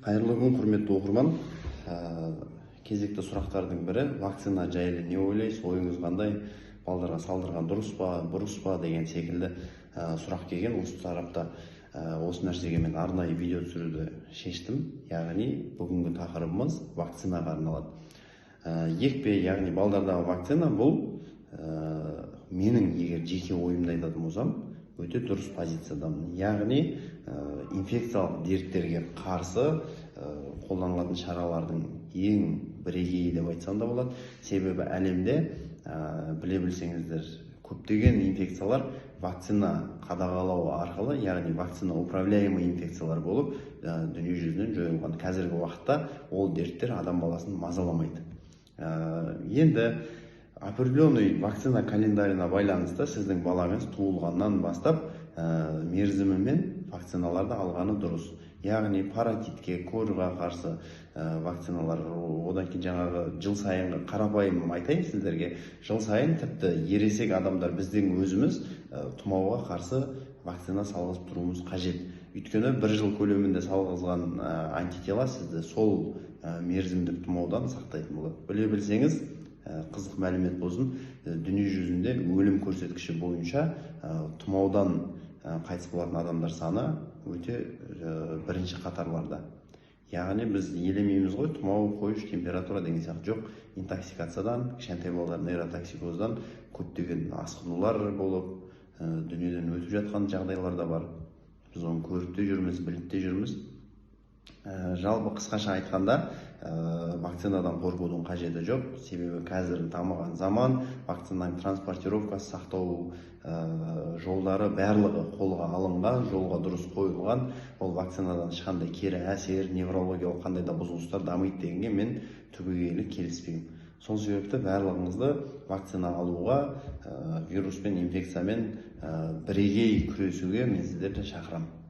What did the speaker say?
Қайырлы күн, құрметті оқырман. Кезекті сұрақтардың бірі, вакцина жайлы не ойлайсыз, ойыңыз қандай, балдарға салдырған дұрыс па, бұрыс па деген секілді сұрақ келген. Осы тарапта осы нәрсеге мен арнайы видео түсіруді шештім. Яғни бүгінгі тақырыбымыз вакцинаға арналады. Екпе, яғни балдардағы вакцина бұл менің егер жеке ойымды айтатын болсам, өте дұрыс позициядамын. Яғни инфекциялық дерттерге қарсы қолданылатын шаралардың ең бірегейі деп айтсам да болады. Себебі әлемде біле білсеңіздер, көптеген инфекциялар вакцина қадағалау арқылы, яғни вакцина управляемый инфекциялар болып дүние жүзінен жойылған. Қазіргі уақытта ол дерттер адам баласын мазаламайды. Енді определенный вакцина календарына байланысты сіздің балаңыз туылғаннан бастап мерзімімен вакциналарды алғаны дұрыс. Яғни паротитке, корға қарсы вакциналар, одан кейін жаңағы жыл сайынғы қарапайым айтайын сіздерге, жыл сайын тіпті ересек адамдар біздің өзіміз тұмауға қарсы вакцина салғызып тұруымыз қажет. Өйткені бір жыл көлемінде салғызған антитела сізді сол мерзімдік тұмаудан сақтайтын болады. Біле білсеңіз, қызық мәлімет болсын, дүние жүзінде өлім көрсеткіші бойынша тұмаудан қайтыс болатын адамдар саны өте бірінші қатарларда. Яғни біз елемейміз ғой, тұмау, қойыш, температура деген сияқты жоқ. Интоксикациядан, кішкентай балалар нейротоксикоздан көптеген асқынулар болып, дүниеден өтіп жатқан жағдайлар да бар. Біз оны көріп те жүрміз, біліп те жүрміз. Жалпы қысқаша айтқанда, вакцинадан қорқудың қажеті жоқ. Себебі қазір дамыған заман, вакцинаның транспортировкасы, сақтау жолдары барлығы қолға алынған, жолға дұрыс қойылған. Ол вакцинадан ешқандай кері әсер, неврологиялық қандай да бұзылыстар дамиды дегенге мен түбегейлі келіспеймін. Сол себепті барлығыңызды вакцина алуға, вируспен, инфекциямен бірегей күресуге мен сіздерді шақырамын.